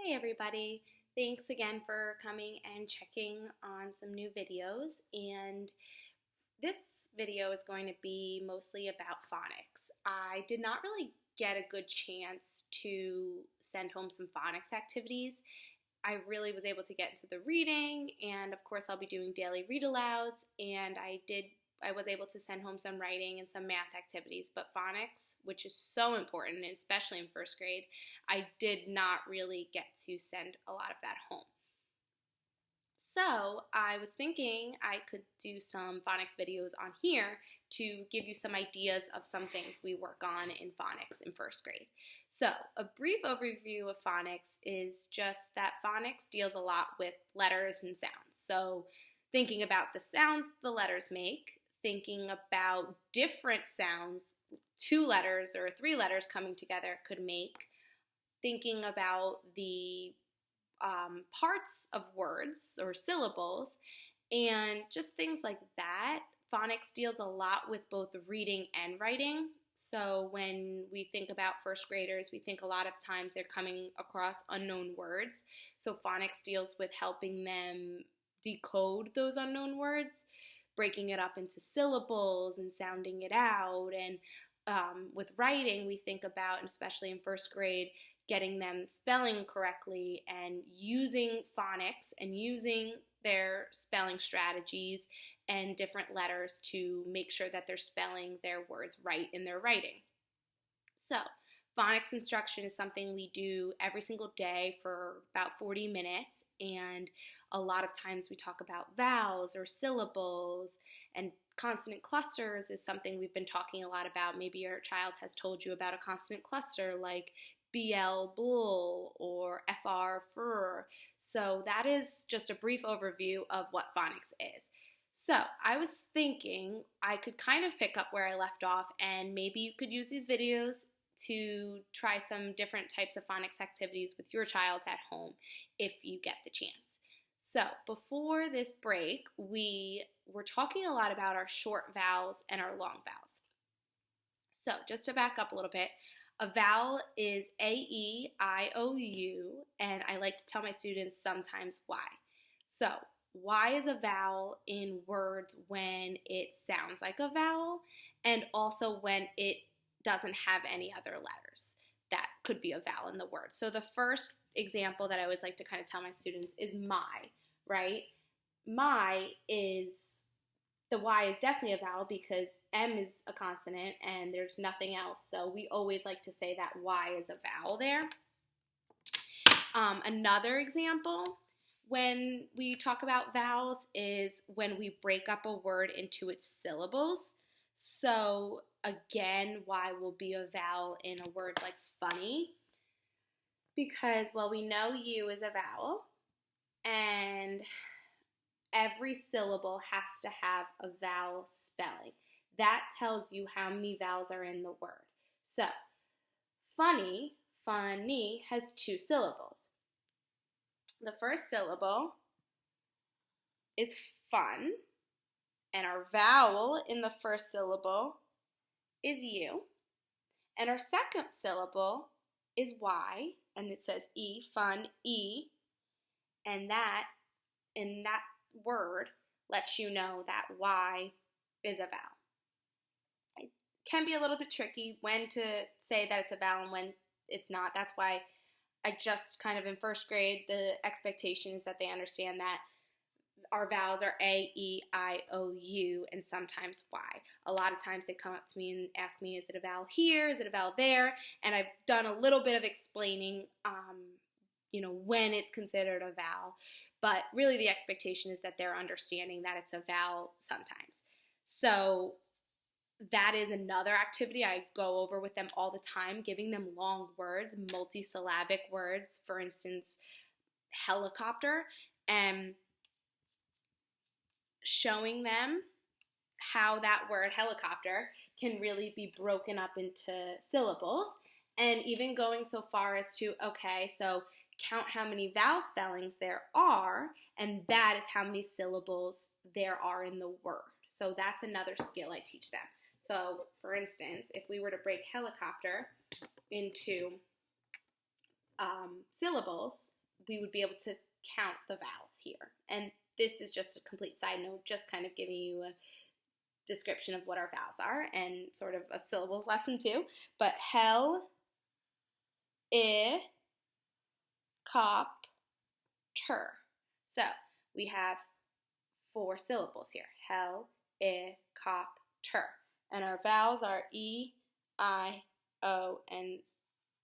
Hey everybody, thanks again for coming and checking on some new videos, and this video is going to be mostly about phonics. I did not really get a good chance to send home some phonics activities. I really was able to get into the reading, and of course I'll be doing daily read alouds, and I was able to send home some writing and some math activities, but phonics, which is so important, especially in first grade, I did not really get to send a lot of that home. So I was thinking I could do some phonics videos on here to give you some ideas of some things we work on in phonics in first grade. So a brief overview of phonics is just that phonics deals a lot with letters and sounds. So thinking about the sounds the letters make, thinking about different sounds 2 letters or 3 letters coming together could make, thinking about the parts of words or syllables, and just things like that. Phonics deals a lot with both reading and writing. So when we think about first graders, we think a lot of times they're coming across unknown words. So phonics deals with helping them decode those unknown words, breaking it up into syllables and sounding it out. And with writing, we think about, and especially in first grade, getting them spelling correctly and using phonics and using their spelling strategies and different letters to make sure that they're spelling their words right in their writing. So phonics instruction is something we do every single day for about 40 minutes, and a lot of times we talk about vowels or syllables, and consonant clusters is something we've been talking a lot about. Maybe your child has told you about a consonant cluster like BL bull or FR fur. So that is just a brief overview of what phonics is. So I was thinking I could kind of pick up where I left off, and maybe you could use these videos to try some different types of phonics activities with your child at home if you get the chance. So before this break, we were talking a lot about our short vowels and our long vowels. So just to back up a little bit, a vowel is A-E-I-O-U, and I like to tell my students sometimes why. So Y is a vowel in words when it sounds like a vowel, and also when it doesn't have any other letters that could be a vowel in the word. So the first example that I always like to kind of tell my students is my, right? My is, the Y is definitely a vowel because M is a consonant and there's nothing else. So we always like to say that Y is a vowel there. Another example when we talk about vowels is when we break up a word into its syllables. So again, Y will be a vowel in a word like funny because, well, we know U is a vowel and every syllable has to have a vowel spelling. That tells you how many vowels are in the word. So funny has 2 syllables. The first syllable is fun, and our vowel in the first syllable is U, and our second syllable is Y, and it says E, fun, E, and that in that word lets you know that Y is a vowel. It can be a little bit tricky when to say that it's a vowel and when it's not. That's why I just kind of in first grade, the expectation is that they understand that our vowels are A, E, I, O, U, and sometimes Y. A lot of times they come up to me and ask me, is it a vowel here? Is it a vowel there? And I've done a little bit of explaining, when it's considered a vowel. But really the expectation is that they're understanding that it's a vowel sometimes. So that is another activity I go over with them all the time, giving them long words, multisyllabic words, for instance, helicopter, and showing them how that word helicopter can really be broken up into syllables, and even going so far as to, okay, so count how many vowel spellings there are, and that is how many syllables there are in the word. So that's another skill I teach them. So for instance, if we were to break helicopter into syllables, we would be able to count the vowels here. And this is just a complete side note, just kind of giving you a description of what our vowels are and sort of a syllables lesson too. But hell, I, cop, ter. So we have 4 syllables here. Hell, I, cop, ter. And our vowels are E, I, O, and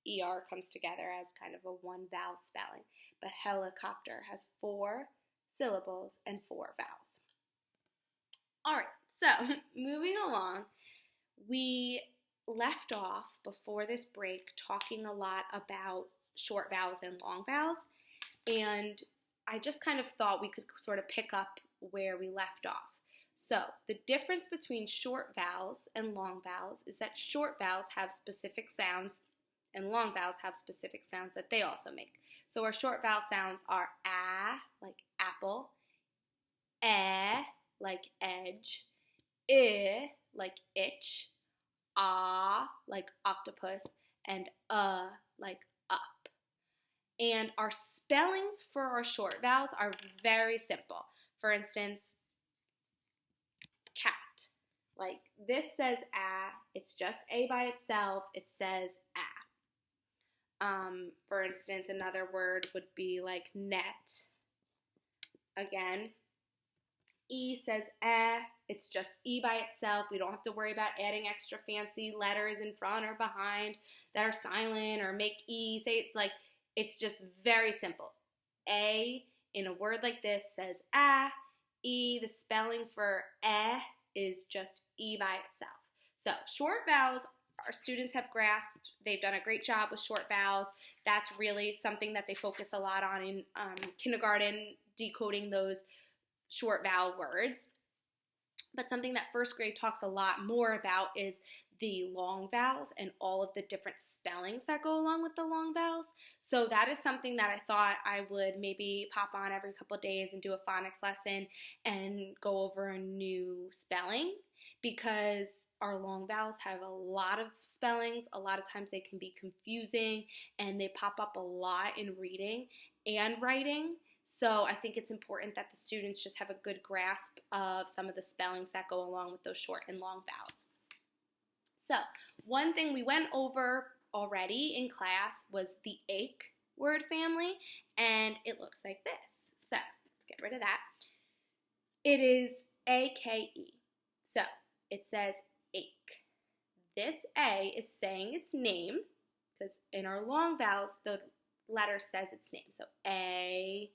ER comes together as kind of a one vowel spelling. But helicopter has 4 syllables and 4 vowels. All right, so moving along, we left off before this break talking a lot about short vowels and long vowels, and I just kind of thought we could sort of pick up where we left off. So the difference between short vowels and long vowels is that short vowels have specific sounds and long vowels have specific sounds that they also make. So our short vowel sounds are a, like apple, e, like edge, I, like itch, ah, like octopus, and like up. And our spellings for our short vowels are very simple. For instance, cat. Like this says a, it's just a by itself, it says a. For instance, another word would be like net. Again, E says it's just E by itself. We don't have to worry about adding extra fancy letters in front or behind that are silent or make E say it's like, it's just very simple. A in a word like this says a. E, the spelling for is just E by itself. So short vowels, our students have grasped. They've done a great job with short vowels. That's really something that they focus a lot on in kindergarten, decoding those short vowel words. But something that first grade talks a lot more about is the long vowels and all of the different spellings that go along with the long vowels. So that is something that I thought I would maybe pop on every couple of days and do a phonics lesson and go over a new spelling, because our long vowels have a lot of spellings. A lot of times they can be confusing and they pop up a lot in reading and writing. So I think it's important that the students just have a good grasp of some of the spellings that go along with those short and long vowels. So one thing we went over already in class was the ache word family, and it looks like this. So let's get rid of that. It is A-K-E. So it says ache. This A is saying its name, because in our long vowels, the letter says its name. So A,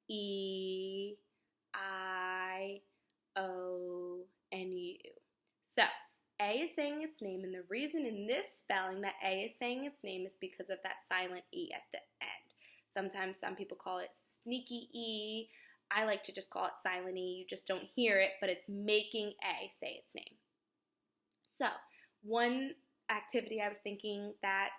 E, I, O, and U. So A is saying its name, and the reason in this spelling that A is saying its name is because of that silent E at the end. Sometimes some people call it sneaky E. I like to just call it silent E. You just don't hear it, but it's making A say its name. So one activity I was thinking that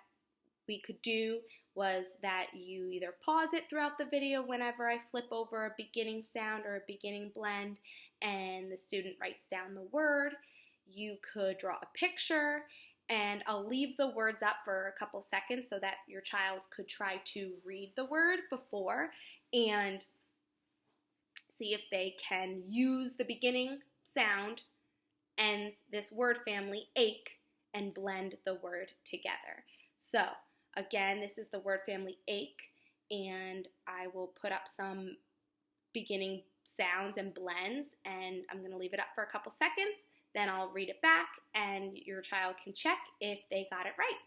we could do was that you either pause it throughout the video whenever I flip over a beginning sound or a beginning blend and the student writes down the word. You could draw a picture, and I'll leave the words up for a couple seconds so that your child could try to read the word before and see if they can use the beginning sound and this word family, ache, and blend the word together. So again, this is the word family ache, and I will put up some beginning sounds and blends, and I'm going to leave it up for a couple seconds. Then I'll read it back, and your child can check if they got it right.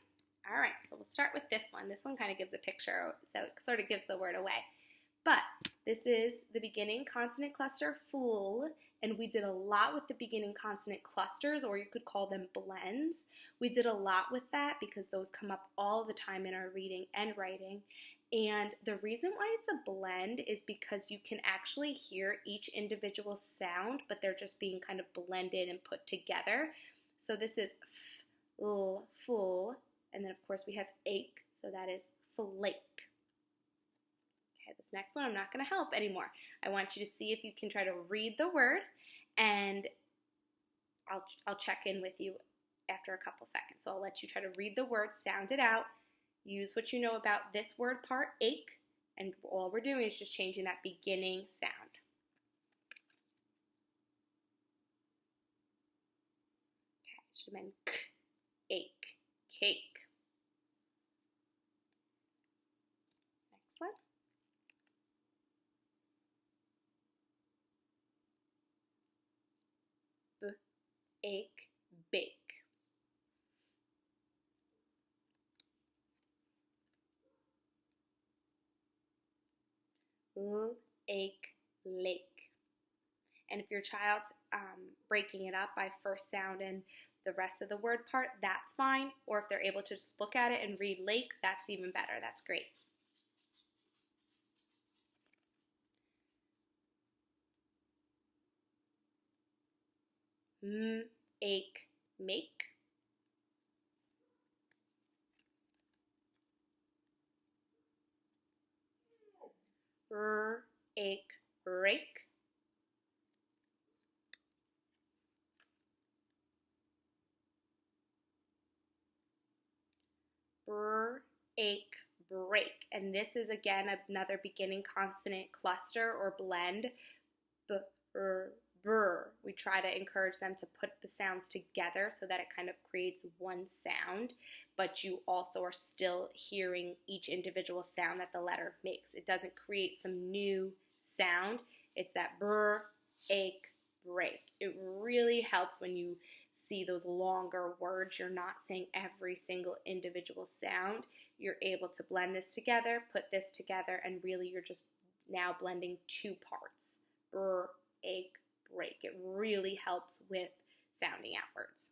All right, so we'll start with this one. This one kind of gives a picture, so it sort of gives the word away. But this is the beginning consonant cluster full, and we did a lot with the beginning consonant clusters, or you could call them blends. We did a lot with that because those come up all the time in our reading and writing. And the reason why it's a blend is because you can actually hear each individual sound, but they're just being kind of blended and put together. So this is f, l, full, and then of course we have ache, so that is flake. Okay, this next one I'm not going to help anymore. I want you to see if you can try to read the word, and I'll check in with you after a couple seconds. So I'll let you try to read the word, sound it out, use what you know about this word part, ache, And all we're doing is just changing that beginning sound. Okay, it should have been k, ache, cake. Next one. B, ache, bake. L, ache, lake. And if your child's breaking it up by first sound and the rest of the word part, that's fine. Or if they're able to just look at it and read lake, that's even better. That's great. M, ache, make. R, ache, rake. Br, ache, break. And this is again another beginning consonant cluster or blend. B, r, brr. We try to encourage them to put the sounds together so that it kind of creates one sound, but you also are still hearing each individual sound that the letter makes. It doesn't create some new sound. It's that brr, ache, break. It really helps when you see those longer words. You're not saying every single individual sound. You're able to blend this together, put this together, and really you're just now blending two parts. Brr, ache, break. It really helps with sounding out words.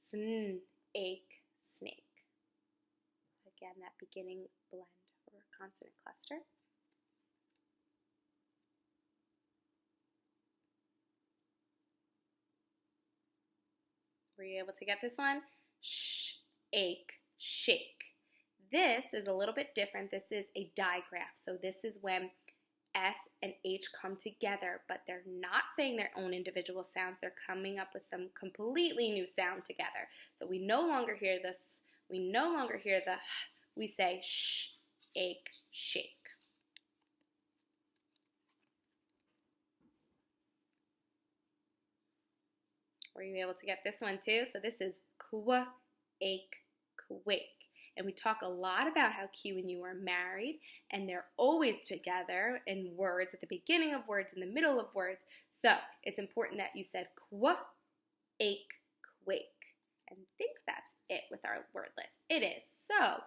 Sn, ache, snake. Again, that beginning blend or consonant cluster. Were you able to get this one? Sh, ache, shake. This is a little bit different. This is a digraph. So this is when S and H come together, but they're not saying their own individual sounds. They're coming up with some completely new sound together. So we no longer hear this. We no longer hear the, we say sh, ache, shake. Were you able to get this one too? So this is kwa, ache, quake. And we talk a lot about how Q and U are married, and they're always together in words, at the beginning of words, in the middle of words. So it's important that you said qua, ache, quake. And I think that's it with our word list. It is. So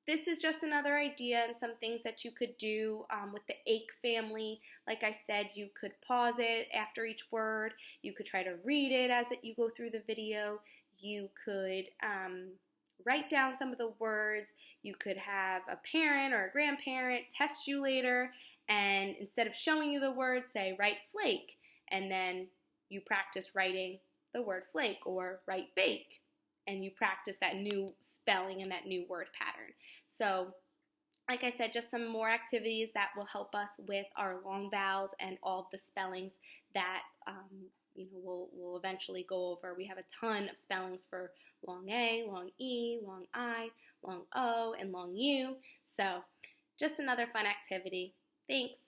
this is just another idea and some things that you could do with the ache family. Like I said, you could pause it after each word. You could try to read it as you go through the video. You could write down some of the words. You could have a parent or a grandparent test you later, and instead of showing you the word, say write flake, and then you practice writing the word flake, or write bake, and you practice that new spelling and that new word pattern. So like I said, just some more activities that will help us with our long vowels and all the spellings that we'll eventually go over. We have a ton of spellings for long A, long E, long I, long O, and long U. So just another fun activity. Thanks.